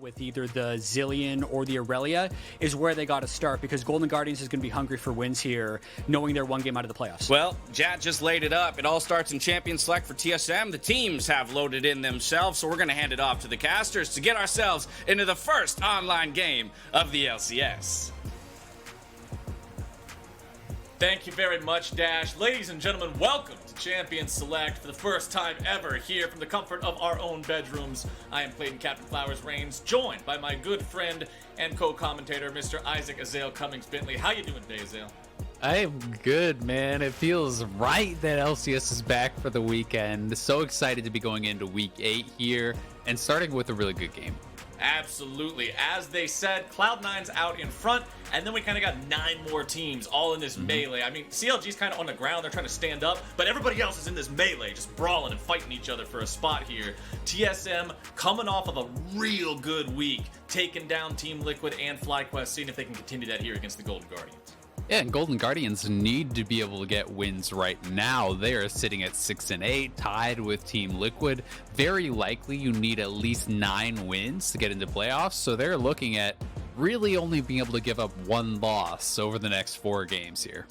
with either the Zillion or the Aurelia is where they got to start, because Golden Guardians is going to be hungry for wins here, knowing they're one game out of the playoffs. Well, Jat just laid it up. It all starts in Champion Select for TSM. The teams have loaded in themselves, so we're going to hand it off to the casters to get ourselves into the first online game of the LCS. Thank you very much, Dash. Ladies and gentlemen, welcome to Champion Select for the first time ever here from the comfort of our own bedrooms. I am Clayton Captain Flowers Reigns, joined by my good friend and co-commentator, Mr. Isaac Azale Cummings Bentley. How you doing today, Azale? I am good, man. It feels right that LCS is back for the weekend. So excited to be going into week 8 here and starting with a really good game. Absolutely. As they said, Cloud9's out in front, and then we kind of got 9 more teams all in this melee. I mean, CLG's kind of on the ground. They're trying to stand up, but everybody else is in this melee, just brawling and fighting each other for a spot here. TSM coming off of a real good week, taking down Team Liquid and FlyQuest, seeing if they can continue that here against the Golden Guardians. Yeah, and Golden Guardians need to be able to get wins right now. They are sitting at 6-8, tied with Team Liquid. Very likely you need at least 9 wins to get into playoffs, so they're looking at really only being able to give up 1 loss over the next 4 games here.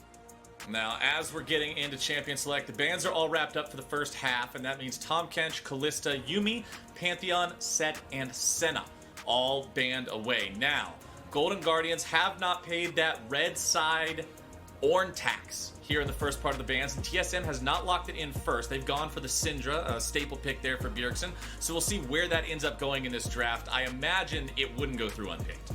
Now, as we're getting into Champion Select, the bans are all wrapped up for the first half, and that means Tahm Kench, Kalista, Yuumi, Pantheon, Sett, and Senna all banned away. Now, Golden Guardians have not paid that red side Ornn tax here in the first part of the bans, and TSM has not locked it in first. They've gone for the Syndra, a staple pick there for Bjergsen, so we'll see where that ends up going in this draft. I imagine it wouldn't go through unpicked.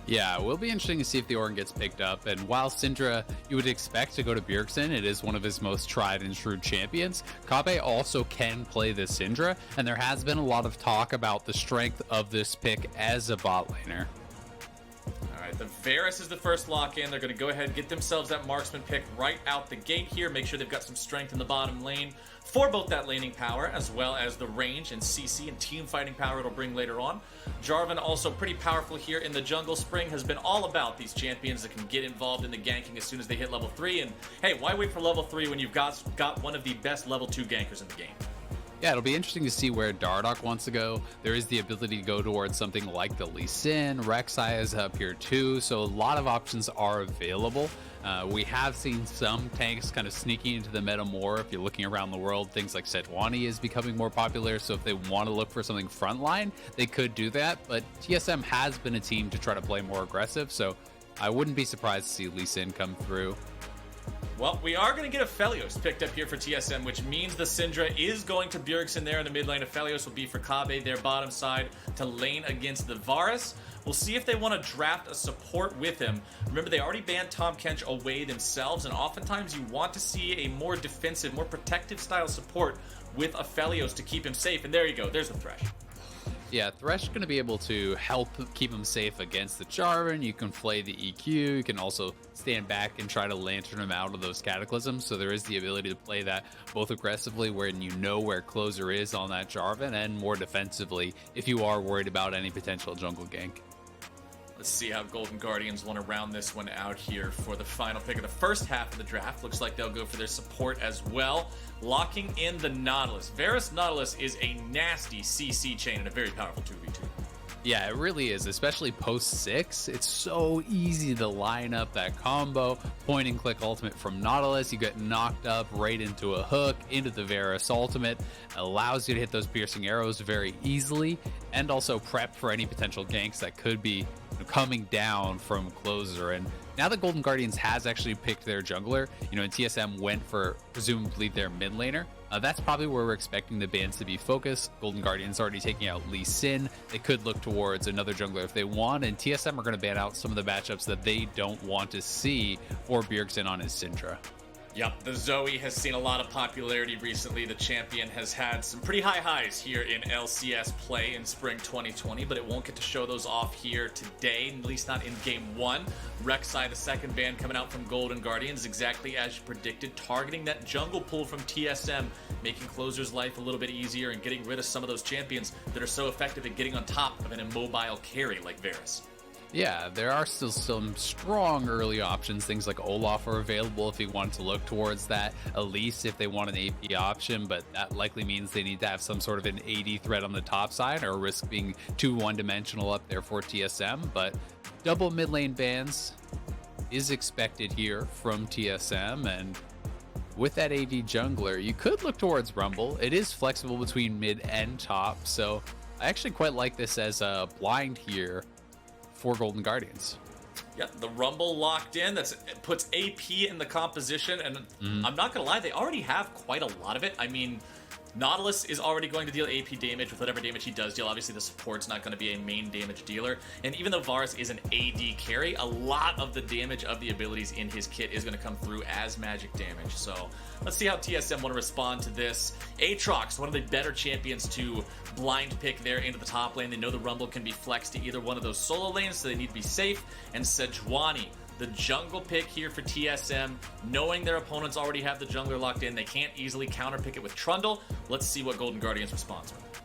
Yeah, it will be interesting to see if the Ornn gets picked up, and while Syndra you would expect to go to Bjergsen, it is one of his most tried and true champions. Kobbe also can play this Syndra, and there has been a lot of talk about the strength of this pick as a bot laner. Alright, the Varus is the first lock-in. They're going to go ahead and get themselves that marksman pick right out the gate here. Make sure they've got some strength in the bottom lane for both that laning power as well as the range and CC and team fighting power it'll bring later on. Jarvan also pretty powerful here in the jungle. Spring has been all about these champions that can get involved in the ganking as soon as they hit level 3. And hey, why wait for level 3 when you've got one of the best level 2 gankers in the game? Yeah, it'll be interesting to see where Dardoch wants to go. There is the ability to go towards something like the Lee Sin. Rek'Sai is up here too, so a lot of options are available. We have seen some tanks kind of sneaking into the meta more. If you're looking around the world, things like Sejuani is becoming more popular, so if they want to look for something frontline, they could do that. But TSM has been a team to try to play more aggressive, so I wouldn't be surprised to see Lee Sin come through. Well, we are going to get Aphelios picked up here for TSM, which means the Syndra is going to Bjergsen there in the mid lane. Aphelios will be for Kobbe, their bottom side, to lane against the Varus. We'll see if they want to draft a support with him. Remember, they already banned Tahm Kench away themselves, and oftentimes you want to see a more defensive, more protective style support with Aphelios to keep him safe. And there you go. There's the Thresh. Yeah, Thresh is going to be able to help keep him safe against the Jarvan. You can play the EQ. You can also stand back and try to lantern him out of those cataclysms. So there is the ability to play that both aggressively when you know where closer is on that Jarvan, and more defensively if you are worried about any potential jungle gank. Let's see how Golden Guardians want to round this one out here for the final pick of the first half of the draft. Looks like they'll go for their support as well. Locking in the Nautilus. Varus Nautilus is a nasty CC chain and a very powerful 2v2. Yeah, it really is, especially post 6. It's so easy to line up that combo. Point and click ultimate from Nautilus. You get knocked up right into a hook, into the Varus ultimate. It allows you to hit those piercing arrows very easily, and also prep for any potential ganks that could be coming down from closer. And now that Golden Guardians has actually picked their jungler, and TSM went for presumably their mid laner, that's probably where we're expecting the bans to be focused. Golden Guardians already taking out Lee Sin. They could look towards another jungler if they want, and TSM are going to ban out some of the matchups that they don't want to see for Bjergsen on his Syndra. Yep, the Zoe has seen a lot of popularity recently. The champion has had some pretty high highs here in LCS play in spring 2020, but it won't get to show those off here today, at least not in game 1. Rek'Sai, the second ban coming out from Golden Guardians, exactly as you predicted, targeting that jungle pool from TSM, making closer's life a little bit easier and getting rid of some of those champions that are so effective at getting on top of an immobile carry like Varus. Yeah, there are still some strong early options. Things like Olaf are available if you want to look towards that. Elise if they want an AP option, but that likely means they need to have some sort of an AD threat on the top side or risk being too one-dimensional up there for TSM. But double mid lane bans is expected here from TSM, and with that AD jungler, you could look towards Rumble. It is flexible between mid and top, so I actually quite like this as a blind here for Golden Guardians. Yeah, the Rumble locked in. It puts AP in the composition, and I'm not gonna lie, they already have quite a lot of it. I mean, Nautilus is already going to deal AP damage with whatever damage he does deal. Obviously, the support's not going to be a main damage dealer. And even though Varus is an AD carry, a lot of the damage of the abilities in his kit is going to come through as magic damage. So let's see how TSM want to respond to this. Aatrox, one of the better champions to blind pick there into the top lane. They know the Rumble can be flexed to either one of those solo lanes, so they need to be safe. And Sejuani, the jungle pick here for TSM, knowing their opponents already have the jungler locked in. They can't easily counterpick it with Trundle. Let's see what Golden Guardians responds with.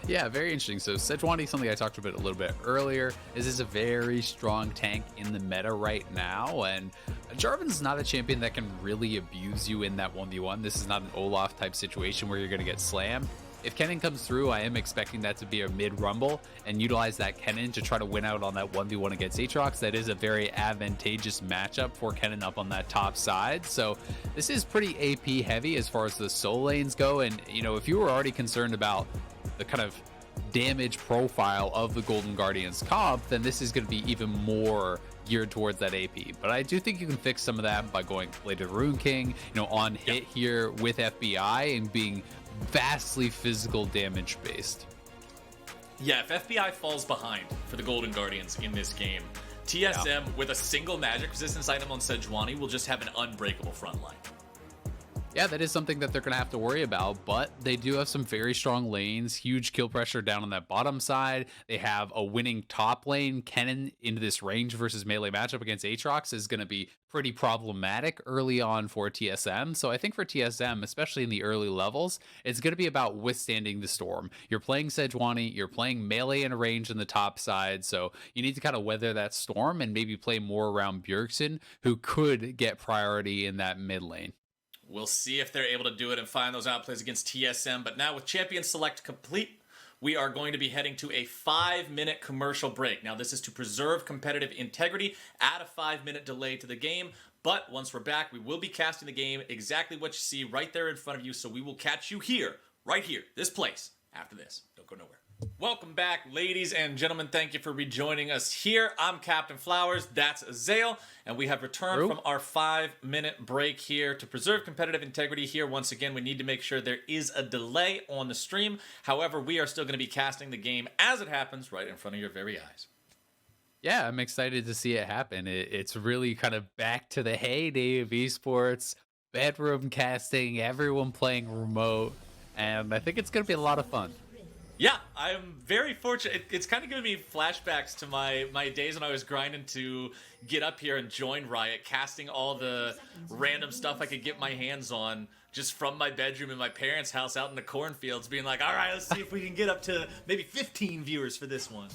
Yeah, very interesting. So Sejuani, something I talked about a little bit earlier, is a very strong tank in the meta right now, and Jarvan's not a champion that can really abuse you in that 1v1. This is not an Olaf type situation where you're going to get slammed. If Kennen comes through, I am expecting that to be a mid-rumble and utilize that Kennen to try to win out on that 1v1 against Aatrox. That is a very advantageous matchup for Kennen up on that top side. So this is pretty AP heavy as far as the soul lanes go. And, you know, if you were already concerned about the kind of damage profile of the Golden Guardians comp, then this is going to be even more geared towards that AP. But I do think you can fix some of that by going Bladed Rune King, you know, on hit here with FBI and being vastly physical damage based. Yeah, if FBI falls behind for the Golden Guardians in this game, TSM with a single magic resistance item on Sejuani will just have an unbreakable front line. Yeah, that is something that they're going to have to worry about, but they do have some very strong lanes, huge kill pressure down on that bottom side. They have a winning top lane. Kennen into this range versus melee matchup against Aatrox is going to be pretty problematic early on for TSM. So I think for TSM, especially in the early levels, it's going to be about withstanding the storm. You're playing Sejuani, you're playing melee and range on the top side, so you need to kind of weather that storm and maybe play more around Bjergsen, who could get priority in that mid lane. We'll see if they're able to do it and find those outplays against TSM. But now with Champion Select complete, we are going to be heading to a 5-minute commercial break. Now, this is to preserve competitive integrity, add a 5-minute delay to the game. But once we're back, we will be casting the game exactly what you see right there in front of you. So we will catch you here, right here, this place, after this. Don't go nowhere. Welcome back, ladies and gentlemen. Thank you for rejoining us here. I'm Captain Flowers. That's Azael. And we have returned from our 5-minute break here to preserve competitive integrity here. Once again, we need to make sure there is a delay on the stream. However, we are still going to be casting the game as it happens right in front of your very eyes. Yeah, I'm excited to see it happen. It's really kind of back to the heyday of esports, bedroom casting, everyone playing remote. And I think it's going to be a lot of fun. Yeah, I'm very fortunate. It's kind of giving me flashbacks to my days when I was grinding to get up here and join Riot, casting all the random stuff I could get my hands on just from my bedroom in my parents' house out in the cornfields, being like, all right, let's see if we can get up to maybe 15 viewers for this one.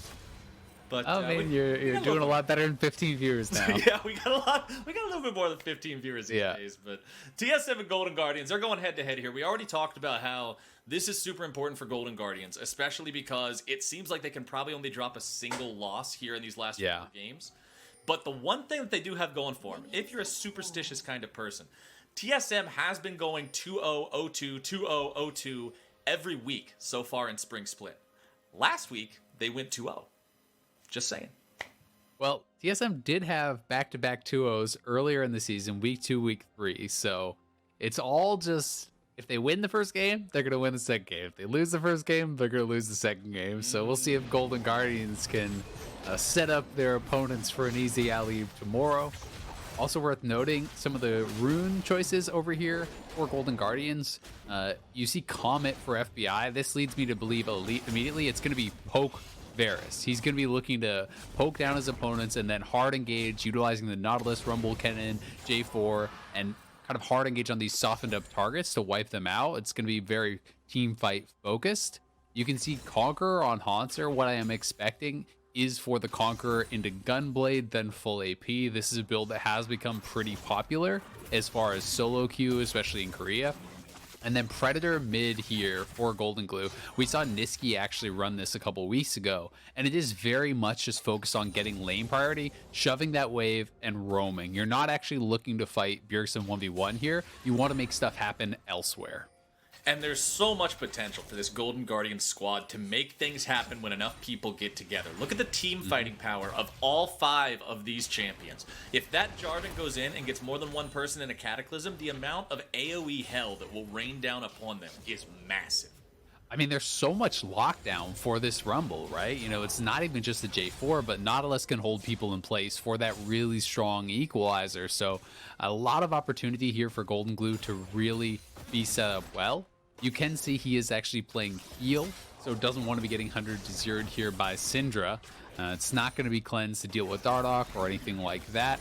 But you're doing a lot better than 15 viewers now. Yeah, we got a little bit more than 15 viewers these days. But TSM and Golden Guardians, they're going head to head here. We already talked about how this is super important for Golden Guardians, especially because it seems like they can probably only drop a single loss here in these last few games. But the one thing that they do have going for them, if you're a superstitious kind of person, TSM has been going 2-0, 0-2, 2-0, 0-2 every week so far in Spring Split. Last week, they went 2-0. Just saying. Well, TSM did have back-to-back 2-0s earlier in the season, week 2, week 3. So it's all just, if they win the first game, they're going to win the second game. If they lose the first game, they're going to lose the second game. So we'll see if Golden Guardians can set up their opponents for an easy alley tomorrow. Also worth noting, some of the rune choices over here for Golden Guardians. You see Comet for FBI. This leads me to believe immediately it's going to be Poke Varus. He's going to be looking to poke down his opponents and then hard engage, utilizing the Nautilus, Rumble, Kennen, J4, and kind of hard engage on these softened up targets to wipe them out. It's going to be very team fight focused. You can see Conqueror on Hauntzer. What I am expecting is for the Conqueror into Gunblade, then full AP. This is a build that has become pretty popular as far as solo queue, especially in Korea. And then Predator mid here for Goldenglue. We saw Niski actually run this a couple weeks ago, and it is very much just focused on getting lane priority, shoving that wave, and roaming. You're not actually looking to fight Bjergsen 1v1 here. You want to make stuff happen elsewhere. And there's so much potential for this Golden Guardian squad to make things happen when enough people get together. Look at the team fighting power of all 5 of these champions. If that Jarvan goes in and gets more than one person in a Cataclysm, the amount of AoE hell that will rain down upon them is massive. I mean, there's so much lockdown for this Rumble, right? You know, it's not even just the J4, but Nautilus can hold people in place for that really strong equalizer. So a lot of opportunity here for Goldenglue to really be set up well. You can see he is actually playing heal, so doesn't want to be getting 100 to 0'd here by Syndra. It's not going to be cleansed to deal with Dardoch or anything like that.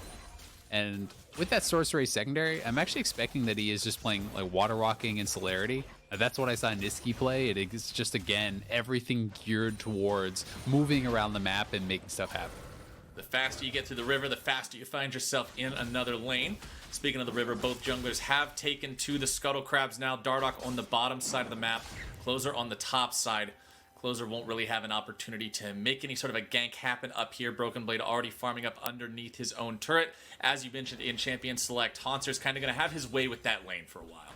And with that Sorcery secondary, I'm actually expecting that he is just playing like Water Walking and Celerity. That's what I saw Niski play. It is just, again, everything geared towards moving around the map and making stuff happen. The faster you get to the river, the faster you find yourself in another lane. Speaking of the river, both junglers have taken to the Scuttle Crabs now. Dardoch on the bottom side of the map, Closer on the top side. Closer won't really have an opportunity to make any sort of a gank happen up here. Broken Blade already farming up underneath his own turret. As you mentioned in Champion Select, Hauntzer's kind of going to have his way with that lane for a while.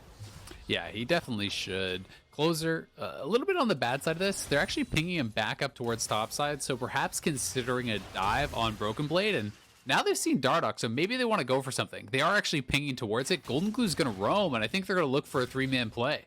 Yeah, he definitely should. Closer, a little bit on the bad side of this. They're actually pinging him back up towards top side, so perhaps considering a dive on Broken Blade. And now they've seen Dardoch, so maybe they want to go for something. They are actually pinging towards it. Goldenglue's going to roam, and I think they're going to look for a 3-man play.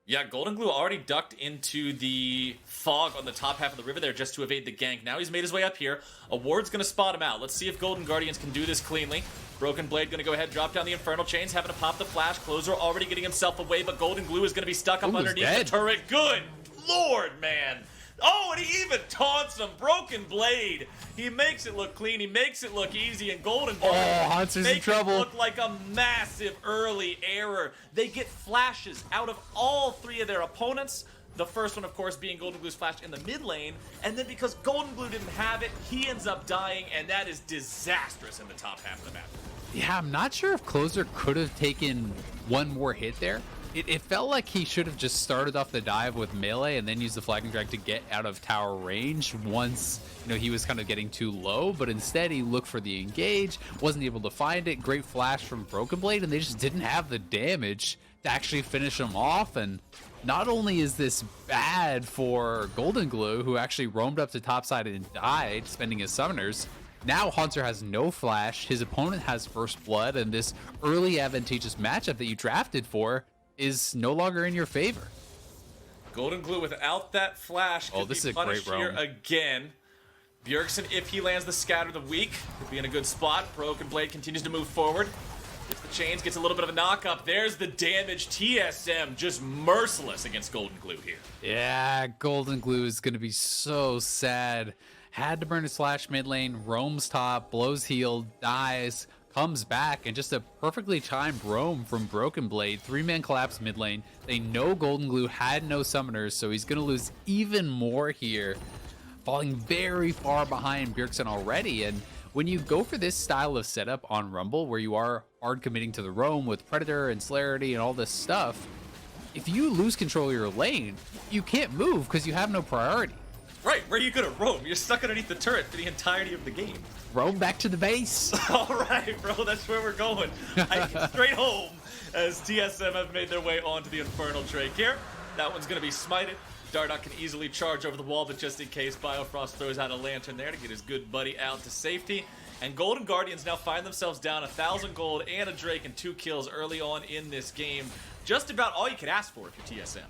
Yeah, Goldenglue already ducked into the fog on the top half of the river there just to evade the gank. Now he's made his way up here. A ward's going to spot him out. Let's see if Golden Guardians can do this cleanly. Broken Blade going to go ahead, drop down the Infernal Chains, having to pop the flash. Closer already getting himself away, but Goldenglue is going to be stuck up underneath the turret. Good Lord, man. Oh, and he even taunts him. Broken Blade. He makes it look clean. He makes it look easy. And Golden Guardians Hauntzer's in trouble. It look like a massive early error. They get flashes out of all 3 of their opponents. The first one, of course, being Goldenglue's flash in the mid lane. And then because Goldenglue didn't have it, he ends up dying. And that is disastrous in the top half of the map. Yeah, I'm not sure if Closer could have taken one more hit there. It felt like he should have just started off the dive with melee and then used the flagging drag to get out of tower range once, you know, he was kind of getting too low. But instead, he looked for the engage, wasn't able to find it. Great flash from Broken Blade, and they just didn't have the damage to actually finish him off. And not only is this bad for Goldenglue, who actually roamed up to topside and died, spending his summoners, now Hauntzer has no flash, his opponent has first blood, and this early advantageous matchup that you drafted for is no longer in your favor. Goldenglue without that flash could this be is a great punished here roam. again. Bjergsen, if he lands the Scatter the Weak, could be in a good spot. Broken Blade continues to move forward. Gets the chains, gets a little bit of a knock up. There's the damage. TSM just merciless against Goldenglue here. Yeah, Goldenglue is going to be so sad. Had to burn his flash mid lane, roams top, blows heal, dies, comes back, and just a perfectly timed roam from Broken Blade. 3-man collapse mid lane. They know Goldenglue had no summoners, so he's going to lose even more here, falling very far behind Bjergsen already. And when you go for this style of setup on Rumble, where you are hard committing to the roam with Predator and Celerity and all this stuff, if you lose control of your lane, you can't move because you have no priority. Right, where are you gonna roam? You're stuck underneath the turret for the entirety of the game. Roam back to the base. All right, bro, that's where we're going. I get straight home as TSM have made their way onto the Infernal Drake here. That one's gonna be smited. Dardoch can easily charge over the wall, but just in case, Biofrost throws out a lantern there to get his good buddy out to safety. And Golden Guardians now find themselves down 1,000 gold and a Drake and 2 kills early on in this game. Just about all you could ask for if you're TSM.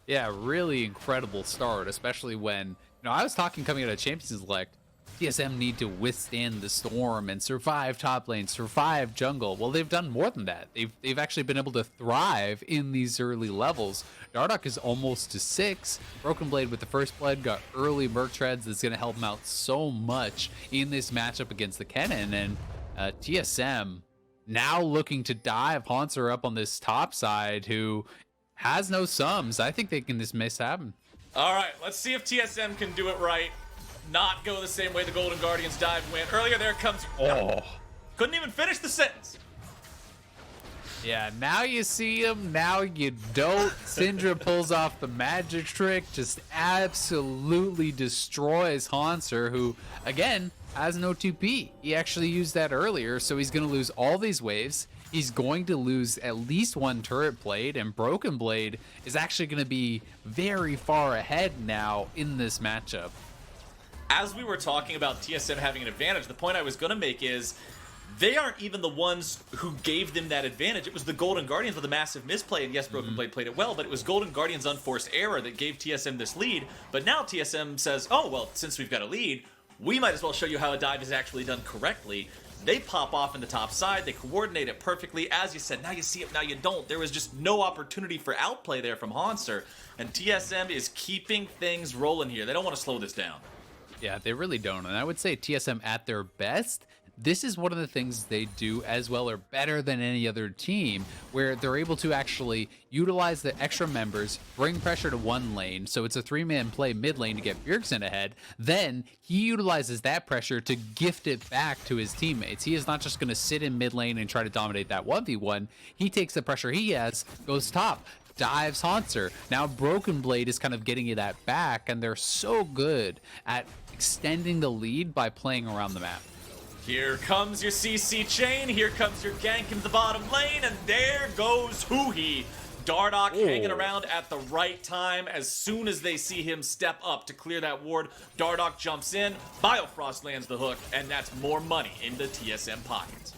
Yeah, really incredible start, especially when, I was talking coming out of Champions Select, TSM need to withstand the storm and survive top lane, survive jungle. Well, they've done more than that. They've actually been able to thrive in these early levels. Dardoch is almost to 6. Broken Blade with the first blood got early Merc Treads that's going to help him out so much in this matchup against the Kennen. And TSM now looking to dive Hauntzer up on this top side, who has no sums. I think they can just miss happen. All right, let's see if TSM can do it right. not go the same way the Golden Guardians dive went. Earlier there comes... Oh. Couldn't even finish the sentence. Yeah, now you see him, now you don't. Syndra pulls off the magic trick, just absolutely destroys Hauntzer, who, again, has no 2P. He actually used that earlier, so he's going to lose all these waves. He's going to lose at least one turret blade, and Broken Blade is actually going to be very far ahead now in this matchup. As we were talking about TSM having an advantage, the point I was going to make is they aren't even the ones who gave them that advantage. It was the Golden Guardians with a massive misplay, and yes, Broken Blade played it well, but it was Golden Guardians' unforced error that gave TSM this lead. But now TSM says, oh, well, since we've got a lead, we might as well show you how a dive is actually done correctly. They pop off in the top side, they coordinate it perfectly. As you said, now you see it, now you don't. There was just no opportunity for outplay there from Hauntzer, and TSM is keeping things rolling here. They don't want to slow this down. Yeah, they really don't, and I would say TSM at their best, this is one of the things they do as well or better than any other team, where they're able to actually utilize the extra members, bring pressure to one lane, so it's a 3-man play mid lane to get Bjergsen ahead. Then he utilizes that pressure to gift it back to his teammates. He is not just going to sit in mid lane and try to dominate that 1v1. He takes the pressure he has, goes top, dives Hauntzer. Now Broken Blade is kind of getting you that back, and they're so good at extending the lead by playing around the map. Here comes your CC chain, here comes your gank into the bottom lane, and there goes Huhi. Dardoch hanging around at the right time. As soon as they see him step up to clear that ward, Dardoch jumps in, Biofrost lands the hook, and that's more money in the TSM pockets.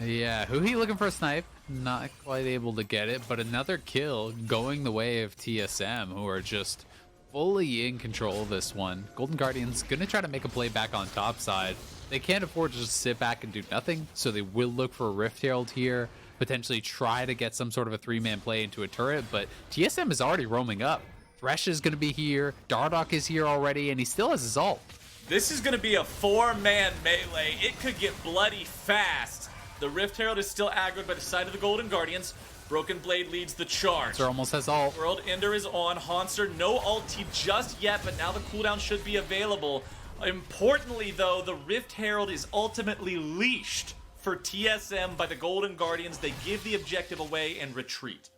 Yeah, Huhi looking for a snipe, not quite able to get it, but another kill going the way of TSM, who are just fully in control of this one. Golden Guardians gonna try to make a play back on top side. They can't afford to just sit back and do nothing, so they will look for a Rift Herald here, potentially try to get some sort of a 3-man play into a turret, but TSM is already roaming up. Thresh is going to be here, Dardoch is here already, and he still has his ult. This is going to be a 4-man melee. It could get bloody fast. The Rift Herald is still aggroed by the side of the Golden Guardians. Broken Blade leads the charge. Hauntzer almost has ult. World Ender is on. Hauntzer, no ulti just yet, but now the cooldown should be available. Importantly, though, the Rift Herald is ultimately leashed for TSM by the Golden Guardians. They give the objective away and retreat.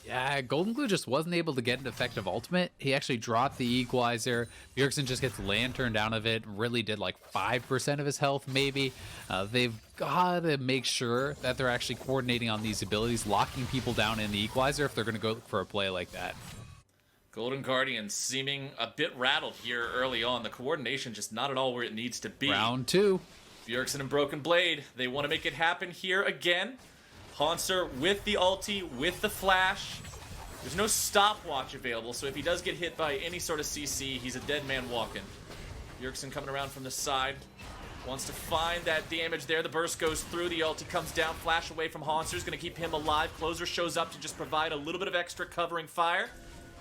Yeah, Goldenglue just wasn't able to get an effective ultimate. He actually dropped the equalizer. Bjergsen just gets lanterned out of it. Really did like 5% of his health, maybe. They've got to make sure that they're actually coordinating on these abilities, locking people down in the equalizer if they're going to go for a play like that. Golden Guardians seeming a bit rattled here early on. The coordination just not at all where it needs to be. Round 2. Bjergsen and Broken Blade, they want to make it happen here again. Hauntzer with the ulti, with the flash. There's no stopwatch available, so if he does get hit by any sort of CC, he's a dead man walking. Bjergsen coming around from the side. Wants to find that damage there. The burst goes through. The ulti comes down. Flash away from Hauntzer is going to keep him alive. Closer shows up to just provide a little bit of extra covering fire.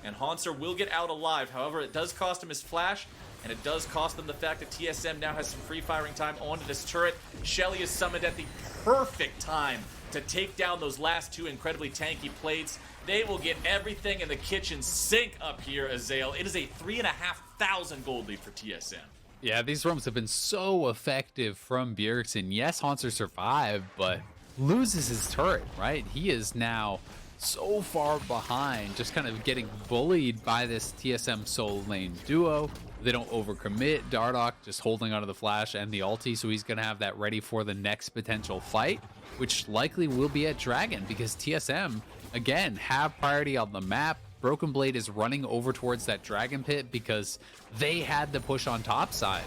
And Hauntzer will get out alive. However, it does cost him his flash, and it does cost them the fact that TSM now has some free firing time onto this turret. Shelly is summoned at the perfect time to take down those last two incredibly tanky plates. They will get everything in the kitchen sink up here, Azael. It is a 3,500 gold lead for TSM. Yeah, these roams have been so effective from Bjergsen. Yes, Hauntzer survived, but loses his turret, right? He is now so far behind, just kind of getting bullied by this TSM solo lane duo. They don't overcommit. Dardoch just holding onto the flash and the ulti, so he's going to have that ready for the next potential fight, which likely will be at Dragon, because TSM, again, have priority on the map. Broken Blade is running over towards that Dragon Pit because they had the push on top side.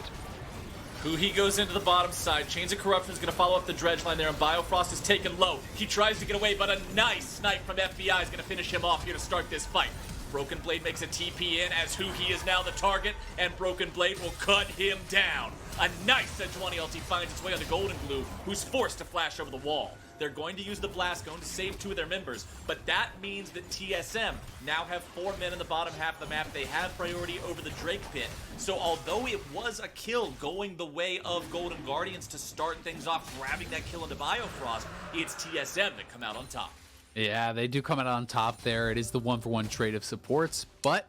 Huhi goes into the bottom side. Chains of Corruption is going to follow up the dredge line there, and Biofrost is taken low. He tries to get away, but a nice snipe from FBI is going to finish him off here to start this fight. Broken Blade makes a TP in as Huhi is now the target, and Broken Blade will cut him down. A nice Sejuani ulti finds its way on the Goldenglue, who's forced to flash over the wall. They're going to use the blast, going to save two of their members, but that means that TSM now have 4 men in the bottom half of the map. They have priority over the Drake Pit. So although it was a kill going the way of Golden Guardians to start things off, grabbing that kill into Biofrost, it's TSM that come out on top. Yeah, they do come out on top there. It is the 1-for-1 trade of supports, but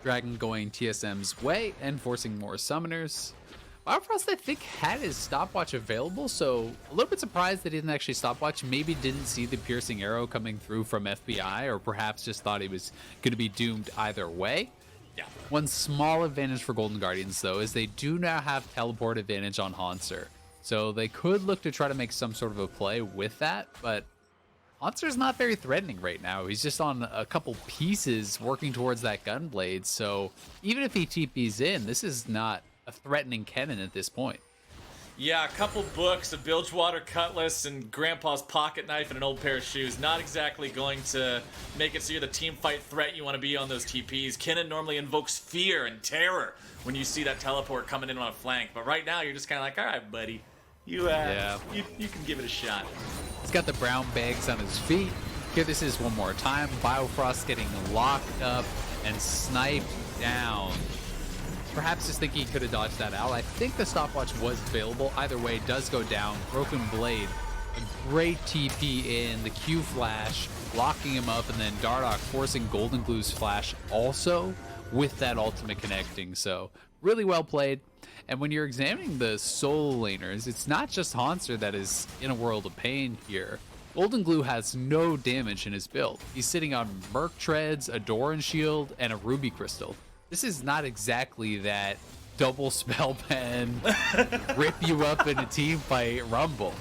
Dragon going TSM's way and forcing more summoners. Biofrost, I think, had his stopwatch available, so a little bit surprised that he didn't actually stopwatch. Maybe didn't see the piercing arrow coming through from FBI, or perhaps just thought he was going to be doomed either way. Yeah. One small advantage for Golden Guardians, though, is they do now have teleport advantage on Hauntzer. So they could look to try to make some sort of a play with that, but Hauntzer's not very threatening right now. He's just on a couple pieces working towards that Gunblade, so even if he TPs in, this is not a threatening cannon at this point. Yeah, a couple books, a Bilgewater Cutlass, and Grandpa's pocket knife, and an old pair of shoes. Not exactly going to make it so you're the team fight threat you want to be on those TPs. Kennen normally invokes fear and terror when you see that teleport coming in on a flank. But right now, you're just kind of like, all right, buddy. You can give it a shot. He's got the brown bags on his feet. Here, this is one more time. Biofrost getting locked up and sniped down. Perhaps just thinking he could have dodged that out. I think the stopwatch was available. Either way, it does go down. Broken Blade, a great TP in. The Q flash, locking him up, and then Dardoch forcing Goldenglue's flash also with that ultimate connecting. So really well played. And when you're examining the solo laners, it's not just Hauntzer that is in a world of pain here. Goldenglue has no damage in his build. He's sitting on Merc Treads, a Doran Shield, and a Ruby Crystal. This is not exactly that double spell pen, rip you up in a team fight rumble.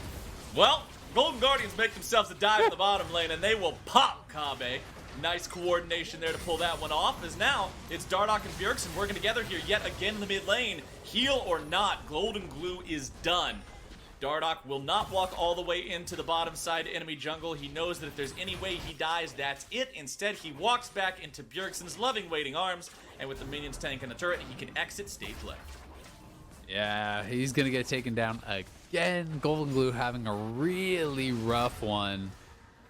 Well, Golden Guardians make themselves a dive in the bottom lane, and they will pop Kobbe. Nice coordination there to pull that one off, as now it's Dardoch and Bjergsen working together here yet again in the mid lane. Heal or not, Goldenglue is done. Dardoch will not walk all the way into the bottom side enemy jungle. He knows that if there's any way he dies, that's it. Instead, he walks back into Bjergsen's loving waiting arms, and with the minions tanking the turret, he can exit stage left. Yeah, he's going to get taken down again. Goldenglue having a really rough one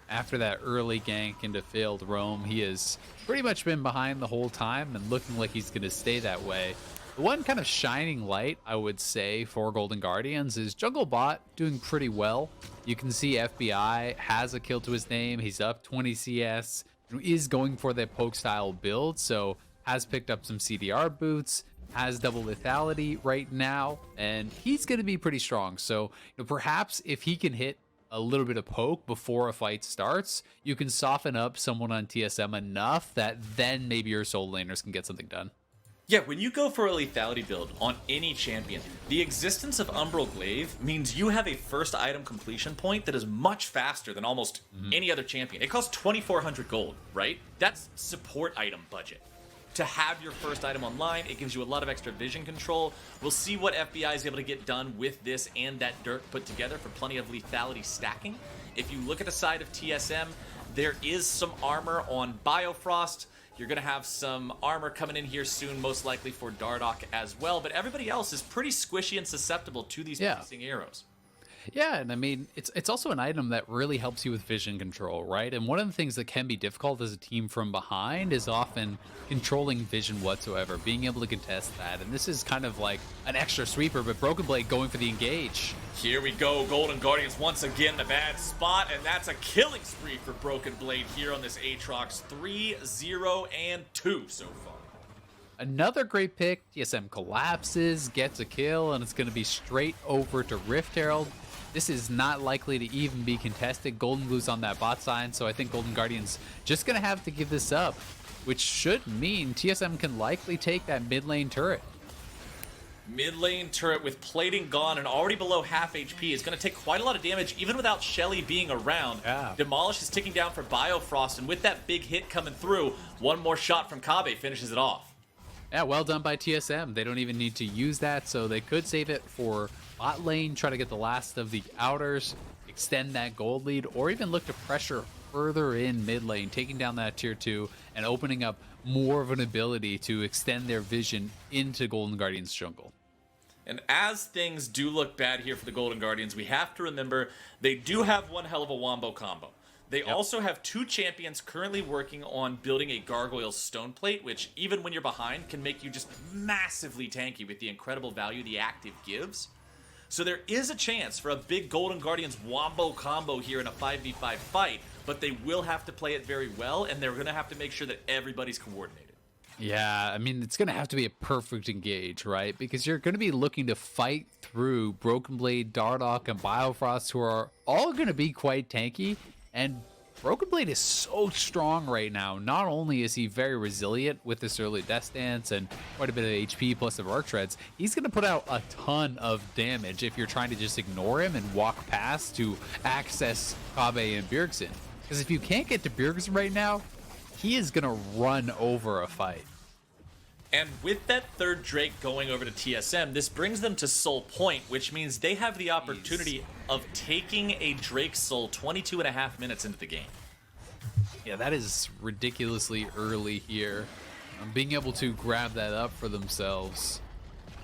after that early gank into failed roam. He has pretty much been behind the whole time and looking like he's going to stay that way. The one kind of shining light, I would say, for Golden Guardians is Jungle Bot doing pretty well. You can see FBI has a kill to his name. He's up 20 CS, is going for the poke style build, so has picked up some CDR boots, has double lethality right now, and he's going to be pretty strong. So perhaps if he can hit a little bit of poke before a fight starts, you can soften up someone on TSM enough that then maybe your solo laners can get something done. Yeah, when you go for a lethality build on any champion, the existence of Umbral Glaive means you have a first item completion point that is much faster than almost any other champion. It costs 2,400 gold, right? That's support item budget. To have your first item online, it gives you a lot of extra vision control. We'll see what FBI is able to get done with this and that dirt put together for plenty of lethality stacking. If you look at the side of TSM, there is some armor on Biofrost. You're going to have some armor coming in here soon, most likely for Dardoch as well. But everybody else is pretty squishy and susceptible to these piercing arrows. Yeah, and I mean, it's also an item that really helps you with vision control, right? And one of the things that can be difficult as a team from behind is often controlling vision whatsoever, being able to contest that. And this is kind of like an extra sweeper, but Broken Blade going for the engage. Here we go, Golden Guardians once again in a bad spot, and that's a killing spree for Broken Blade here on this Aatrox. 3-0-2 so far. Another great pick. TSM collapses, gets a kill, and it's going to be straight over to Rift Herald. This is not likely to even be contested. Goldenglue's on that bot side, so I think Golden Guardians just going to have to give this up, which should mean TSM can likely take that mid lane turret. Mid lane turret with plating gone and already below half HP is going to take quite a lot of damage even without Shelly being around. Yeah. Demolish is ticking down for Biofrost, and with that big hit coming through, one more shot from Kobbe finishes it off. Yeah, well done by TSM. They don't even need to use that, so they could save it for bot lane, try to get the last of the outers, extend that gold lead, or even look to pressure further in mid lane, taking down that tier 2 and opening up more of an ability to extend their vision into Golden Guardians jungle. And as things do look bad here for the Golden Guardians, we have to remember they do have one hell of a wombo combo. They also have two champions currently working on building a Gargoyle Stone Plate, which even when you're behind can make you just massively tanky with the incredible value the active gives. So there is a chance for a big Golden Guardians wombo combo here in a 5v5 fight, but they will have to play it very well, and they're going to have to make sure that everybody's coordinated. Yeah, I mean, it's going to have to be a perfect engage, right? Because you're going to be looking to fight through Broken Blade, Dardoch, and Biofrost, who are all going to be quite tanky. And Broken Blade is so strong right now. Not only is he very resilient with this early death stance and quite a bit of HP plus the arc shreds, he's going to put out a ton of damage if you're trying to just ignore him and walk past to access Kobbe and Bjergsen. Because if you can't get to Bjergsen right now, he is going to run over a fight. And with that third Drake going over to TSM, this brings them to Soul Point, which means they have the opportunity of taking a Drake Soul 22.5 minutes into the game. Yeah, that is ridiculously early here. Being able to grab that up for themselves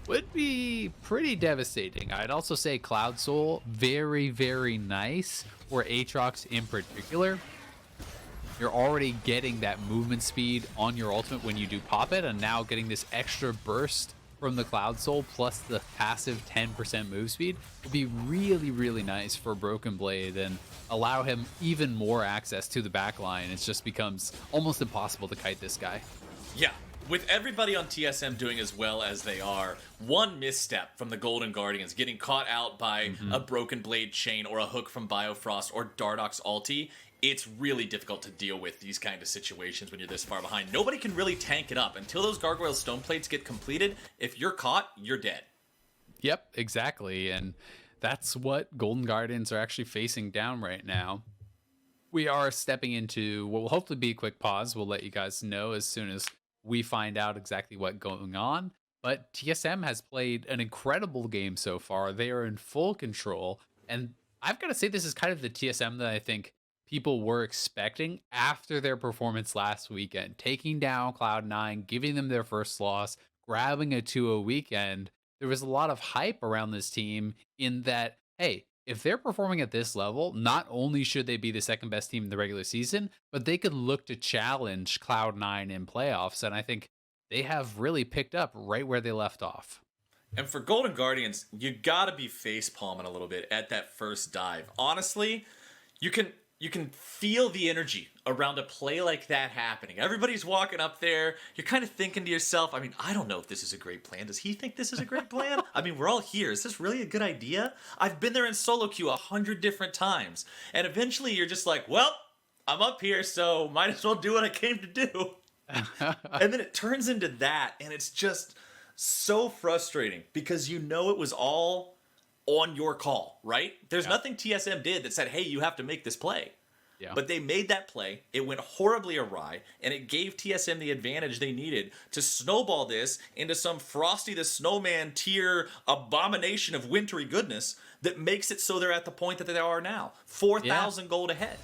would be pretty devastating. I'd also say Cloud Soul, very, very nice for Aatrox in particular. You're already getting that movement speed on your ultimate when you do pop it, and now getting this extra burst from the Cloud Soul plus the passive 10% move speed would be really, really nice for Broken Blade and allow him even more access to the backline. It just becomes almost impossible to kite this guy. Yeah, with everybody on TSM doing as well as they are, one misstep from the Golden Guardians, getting caught out by a Broken Blade chain or a hook from Biofrost or Dardoch's ulti, it's really difficult to deal with these kind of situations when you're this far behind. Nobody can really tank it up. Until those Gargoyle Stone Plates get completed, if you're caught, you're dead. Yep, exactly. And that's what Golden Guardians are actually facing down right now. We are stepping into what will hopefully be a quick pause. We'll let you guys know as soon as we find out exactly what's going on. But TSM has played an incredible game so far. They are in full control. And I've got to say, this is kind of the TSM that I think people were expecting after their performance last weekend, taking down Cloud9, giving them their first loss, grabbing a 2-0 weekend. There was a lot of hype around this team in that, hey, if they're performing at this level, not only should they be the second best team in the regular season, but they could look to challenge Cloud9 in playoffs. And I think they have really picked up right where they left off. And for Golden Guardians, you gotta be face palming a little bit at that first dive. Honestly, you can feel the energy around a play like that happening. Everybody's walking up there. You're kind of thinking to yourself, I mean, I don't know if this is a great plan. Does he think this is a great plan? I mean, we're all here. Is this really a good idea? I've been there in solo queue 100 different times. And eventually you're just like, well, I'm up here, so might as well do what I came to do. And then it turns into that, and it's just so frustrating because you know it was all on your call, right? There's nothing TSM did that said, hey, you have to make this play. Yeah. But they made that play. It went horribly awry, and it gave TSM the advantage they needed to snowball this into some Frosty the Snowman tier abomination of wintry goodness that makes it so they're at the point that they are now. 4,000 gold ahead.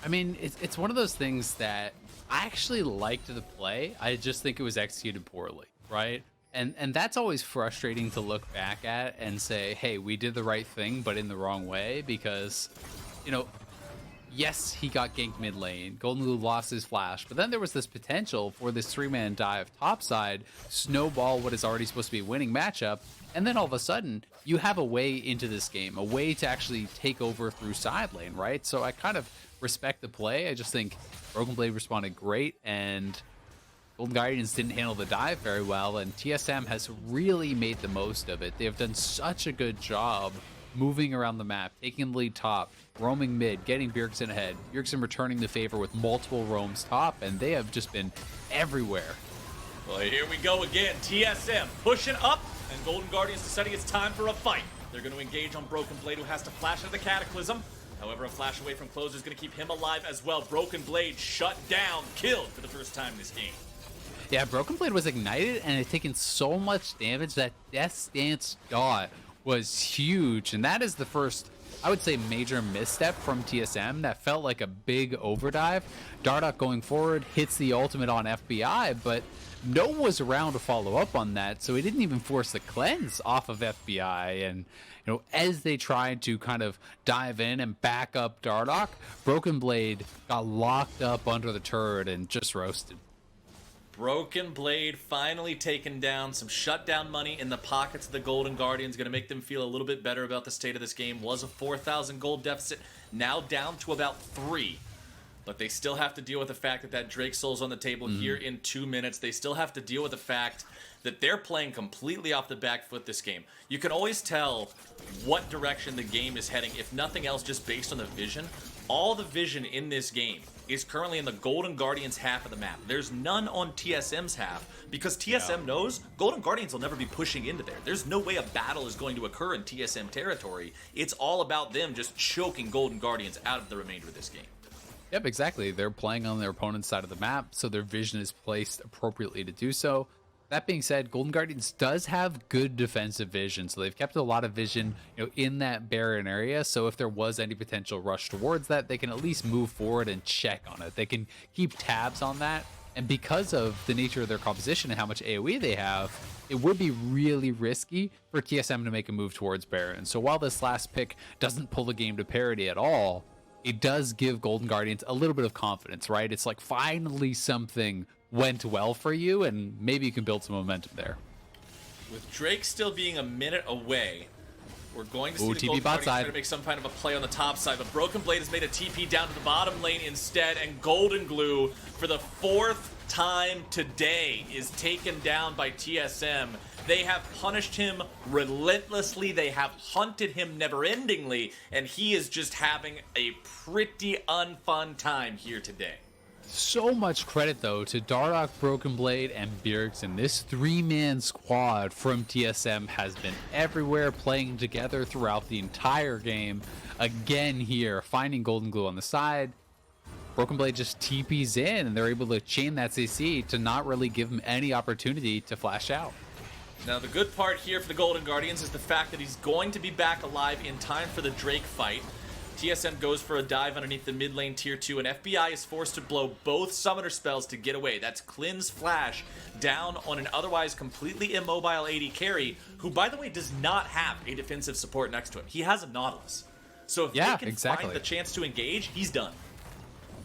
I mean, it's one of those things that I actually liked the play. I just think it was executed poorly, right? And that's always frustrating to look back at and say, hey, we did the right thing, but in the wrong way, because, you know, yes, he got ganked mid lane. Goldenglue lost his flash, but then there was this potential for this 3-man dive topside, snowball what is already supposed to be a winning matchup, and then all of a sudden, you have a way into this game, a way to actually take over through side lane, right? So I kind of respect the play. I just think Broken Blade responded great, and Golden Guardians didn't handle the dive very well, and TSM has really made the most of it. They have done such a good job moving around the map, taking the lead top, roaming mid, getting Bjergsen ahead, Bjergsen returning the favor with multiple roams top, and they have just been everywhere. Well, here we go again. TSM pushing up, and Golden Guardians deciding it's time for a fight. They're going to engage on Broken Blade, who has to flash into the Cataclysm. However, a flash away from close is going to keep him alive as well. Broken Blade shut down, killed for the first time in this game. Yeah, Broken Blade was ignited and had taken so much damage that Death Stance dot was huge. And that is the first, I would say, major misstep from TSM that felt like a big overdrive. Dardoch going forward hits the ultimate on FBI, but no one was around to follow up on that, so he didn't even force the cleanse off of FBI. And you know, as they tried to kind of dive in and back up Dardoch, Broken Blade got locked up under the turret and just roasted. Broken Blade finally taking down some shutdown money in the pockets of the Golden Guardians. Going to make them feel a little bit better about the state of this game. Was a 4,000 gold deficit, now down to about 3. But they still have to deal with the fact that Drake Soul's on the table here in 2 minutes. They still have to deal with the fact that they're playing completely off the back foot this game. You can always tell what direction the game is heading, if nothing else, just based on the vision. All the vision in this game is currently in the Golden Guardians half of the map. There's none on TSM's half, because TSM knows Golden Guardians will never be pushing into there. There's no way a battle is going to occur in TSM territory. It's all about them just choking Golden Guardians out of the remainder of this game. Yep, exactly. They're playing on their opponent's side of the map, so their vision is placed appropriately to do so. That being said, Golden Guardians does have good defensive vision, so they've kept a lot of vision, in that Baron area. So if there was any potential rush towards that, they can at least move forward and check on it. They can keep tabs on that. And because of the nature of their composition and how much AoE they have, it would be really risky for TSM to make a move towards Baron. So while this last pick doesn't pull the game to parity at all, it does give Golden Guardians a little bit of confidence, right? It's like finally something went well for you, and maybe you can build some momentum there. With Drake still being a minute away, we're going to see the TP Golden bot Guardians try side. to make some kind of a play on the top side, but Broken Blade has made a TP down to the bottom lane instead, and Goldenglue, for the 4th time today, is taken down by TSM. They have punished him relentlessly. They have hunted him never-endingly, and he is just having a pretty unfun time here today. So much credit, though, to Dardoch, Broken Blade, and Bjergsen. This 3-man squad from TSM has been everywhere, playing together throughout the entire game. Again here, finding Goldenglue on the side. Broken Blade just TPs in, and they're able to chain that CC to not really give him any opportunity to flash out. Now, the good part here for the Golden Guardians is the fact that he's going to be back alive in time for the Drake fight. TSM goes for a dive underneath the mid lane tier 2, and FBI is forced to blow both summoner spells to get away. That's Cleanse Flash down on an otherwise completely immobile AD carry, who, by the way, does not have a defensive support next to him. He has a Nautilus. So if they can find the chance to engage, he's done.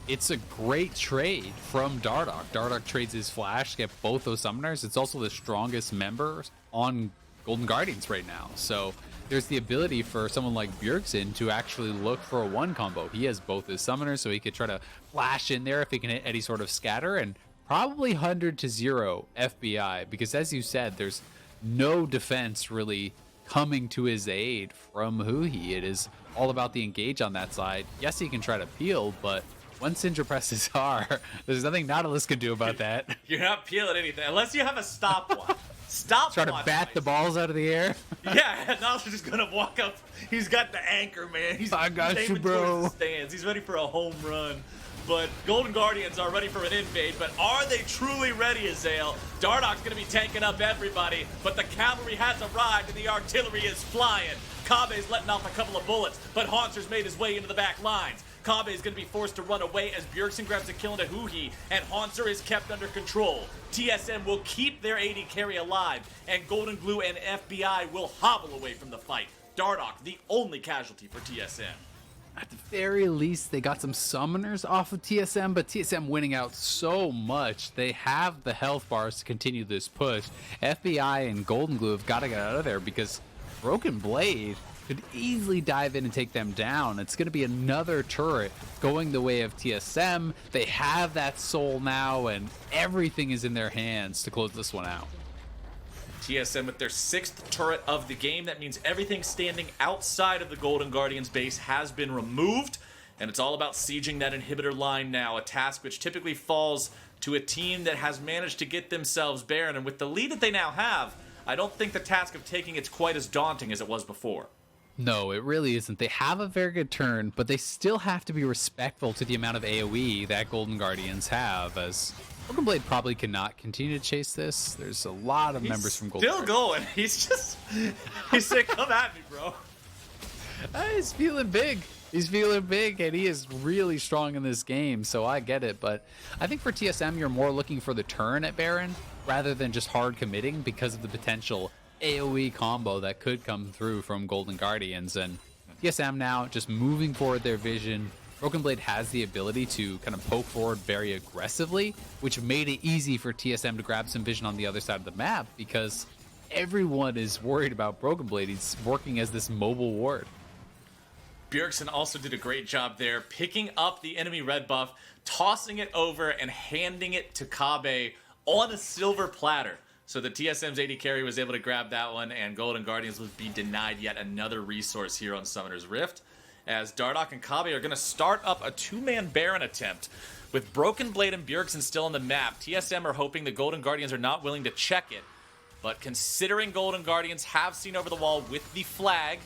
It's a great trade from Dardoch. Dardoch trades his Flash to get both those summoners. It's also the strongest member on Golden Guardians right now. So there's the ability for someone like Bjergsen to actually look for a 1 combo. He has both his summoners, so he could try to flash in there if he can hit any sort of scatter, and probably 100-0 FBI, because as you said, there's no defense really coming to his aid from Huhi. It is all about the engage on that side. Yes, he can try to peel, but once Syndra presses R, there's nothing Nautilus can do about that. You're not peeling anything, unless you have a stopwatch. Stop. Try to bat the balls out of the air. Yeah, Nautilus is gonna walk up. He's got the anchor, man. I got you, bro. The stands. He's ready for a home run. But Golden Guardians are ready for an invade. But are they truly ready, Azael? Dardoch's gonna be tanking up everybody. But the cavalry has arrived and the artillery is flying. Kobbe's letting off a couple of bullets, but Hauntzer's made his way into the back lines. Kobbe is going to be forced to run away as Bjergsen grabs a kill into Huhi, and Hauntzer is kept under control. TSM will keep their AD carry alive, and Goldenglue and FBI will hobble away from the fight. Dardoch, the only casualty for TSM. At the very least, they got some summoners off of TSM, but TSM winning out so much. They have the health bars to continue this push. FBI and Goldenglue have got to get out of there, because Broken Blade could easily dive in and take them down. It's going to be another turret going the way of TSM. They have that soul now, and everything is in their hands to close this one out. TSM with their 6th turret of the game. That means everything standing outside of the Golden Guardians base has been removed, and it's all about sieging that inhibitor line now, a task which typically falls to a team that has managed to get themselves Baron, and with the lead that they now have, I don't think the task of taking it's quite as daunting as it was before. No, it really isn't. They have a very good turn, but they still have to be respectful to the amount of AoE that Golden Guardians have, as Broken Blade probably cannot continue to chase this. There's a lot of members from Golden Guardians. Still going. He's saying, come at me, bro. He's feeling big. He's feeling big, and he is really strong in this game, so I get it. But I think for TSM, you're more looking for the turn at Baron rather than just hard committing because of the potential AoE combo that could come through from Golden Guardians. And TSM now just moving forward their vision. Broken Blade has the ability to kind of poke forward very aggressively, which made it easy for TSM to grab some vision on the other side of the map, because everyone is worried about Broken Blade. He's working as this mobile ward. Bjergsen also did a great job there, picking up the enemy red buff, tossing it over, and handing it to Kobbe on a silver platter. So the TSM's AD carry was able to grab that one, and Golden Guardians would be denied yet another resource here on Summoner's Rift, as Dardoch and Kobbe are going to start up a two-man Baron attempt. With Broken Blade and Bjergsen still on the map, TSM are hoping the Golden Guardians are not willing to check it. But considering Golden Guardians have seen over the wall with the flag,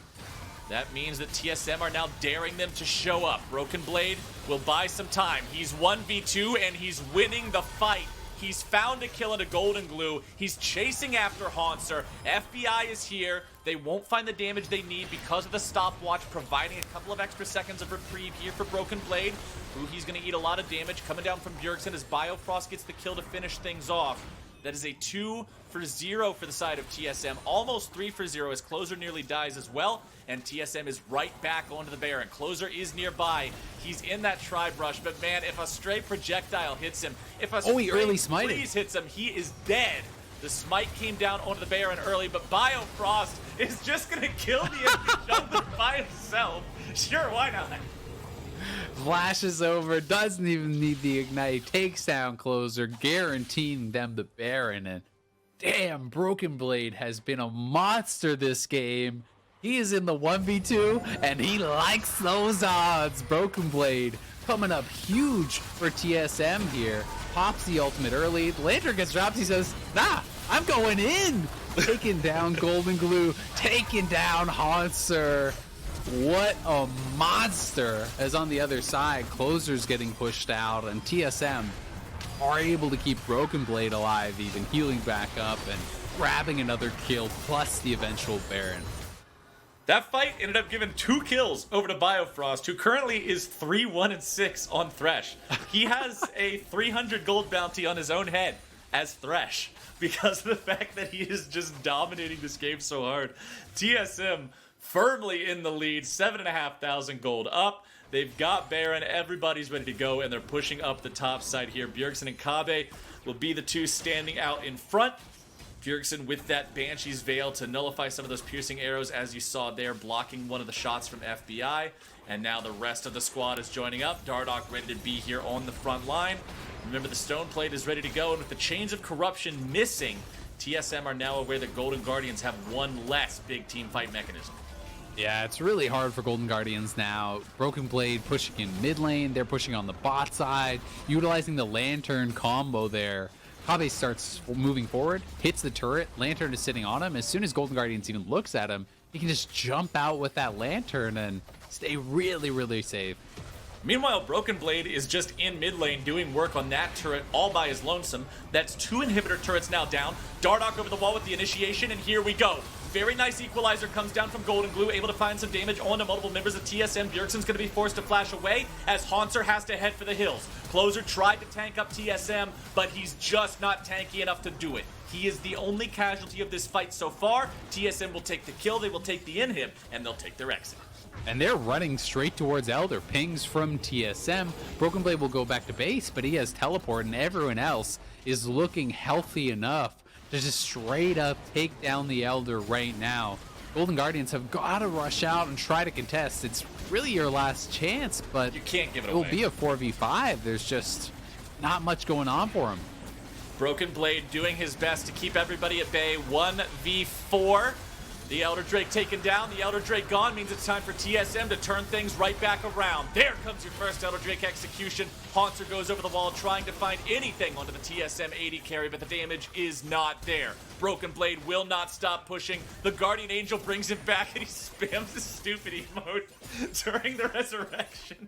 that means that TSM are now daring them to show up. Broken Blade will buy some time. He's 1v2 and he's winning the fight. He's found a kill into Goldenglue. He's chasing after Hauntzer. FBI is here. They won't find the damage they need because of the stopwatch, providing a couple of extra seconds of reprieve here for Broken Blade. Huhi's going to eat a lot of damage coming down from Bjergsen as Biofrost gets the kill to finish things off. That is a 2-for-0 for the side of TSM. Almost 3-for-0 as Closer nearly dies as well. And TSM is right back onto the Baron. Closer is nearby. He's in that Tribe Rush. But man, if a stray projectile hits him, if a stray freeze hits him, he is dead. The smite came down onto the Baron early, but Biofrost is just going to kill the enemy jungler by himself. Sure, why not? Flashes over, doesn't even need the ignite, takes down Closer, guaranteeing them the Baron. And damn, Broken Blade has been a monster this game. He is in the 1v2 and he likes those odds. Broken Blade coming up huge for TSM here. Pops the ultimate early. The Lantern gets dropped. He says, nah, I'm going in. Taking down Goldenglue, taking down Hauntzer. What a monster. As on the other side, Closer's getting pushed out, and TSM are able to keep Broken Blade alive, even healing back up and grabbing another kill, plus the eventual Baron. That fight ended up giving 2 kills over to Biofrost, who currently is 3-1-6 on Thresh. He has a 300 gold bounty on his own head as Thresh because of the fact that he is just dominating this game so hard. TSM firmly in the lead, 7,500 gold up. They've got Baron, everybody's ready to go, and they're pushing up the top side here. Bjergsen and Kobbe will be the two standing out in front. Bjergsen with that Banshee's Veil to nullify some of those piercing arrows, as you saw there, blocking one of the shots from FBI. And now the rest of the squad is joining up. Dardoch ready to be here on the front line. Remember, the Stone Plate is ready to go, and with the Chains of Corruption missing, TSM are now aware that Golden Guardians have one less big team fight mechanism. Yeah, it's really hard for Golden Guardians now. Broken Blade pushing in mid lane. They're pushing on the bot side, utilizing the Lantern combo there. Kobbe starts moving forward, hits the turret. Lantern is sitting on him. As soon as Golden Guardians even looks at him, he can just jump out with that Lantern and stay really, really safe. Meanwhile, Broken Blade is just in mid lane doing work on that turret all by his lonesome. That's 2 inhibitor turrets now down. Dardoch over the wall with the initiation, and here we go. Very nice equalizer comes down from Goldenglue, able to find some damage onto multiple members of TSM. Bjergsen's going to be forced to flash away as Hauntzer has to head for the hills. Closer tried to tank up TSM, but he's just not tanky enough to do it. He is the only casualty of this fight so far. TSM will take the kill, they will take the inhib, and they'll take their exit. And they're running straight towards Elder. Pings from TSM. Broken Blade will go back to base, but he has teleport, and everyone else is looking healthy enough to just straight up take down the Elder right now. Golden Guardians have got to rush out and try to contest. It's really your last chance, but you can't give it away. away. It will be a 4v5. There's just not much going on for him. Broken Blade doing his best to keep everybody at bay. 1v4. The Elder Drake taken down. The Elder Drake gone means it's time for TSM to turn things right back around. There comes your first Elder Drake execution. Hauntzer goes over the wall trying to find anything onto the TSM AD carry, but the damage is not there. Broken Blade will not stop pushing. The Guardian Angel brings him back, and he spams the stupid emote during the resurrection.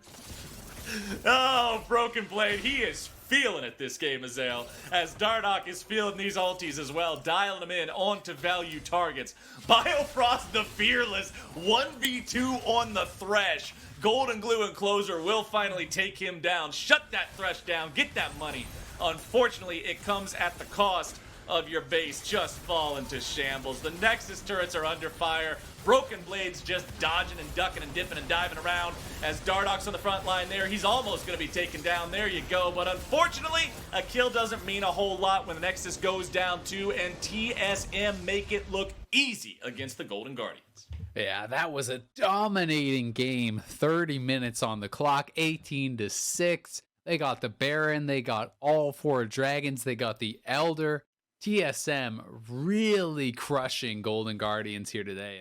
Oh, Broken Blade, he is feeling it this game, Azael, as Dardoch is feeling these ultis as well, dialing them in onto value targets. Biofrost the Fearless, 1v2 on the Thresh. Goldenglue and Closer will finally take him down. Shut that Thresh down, get that money. Unfortunately, it comes at the cost of your base just falling to shambles. The Nexus turrets are under fire. Broken Blade's just dodging and ducking and dipping and diving around as Dardoch's on the front line there. He's almost going to be taken down. There you go. But unfortunately, a kill doesn't mean a whole lot when the Nexus goes down too, and TSM make it look easy against the Golden Guardians. Yeah, that was a dominating game. 30 minutes on the clock, 18-6. They got the Baron, they got all 4 dragons, they got the Elder. TSM really crushing Golden Guardians here today.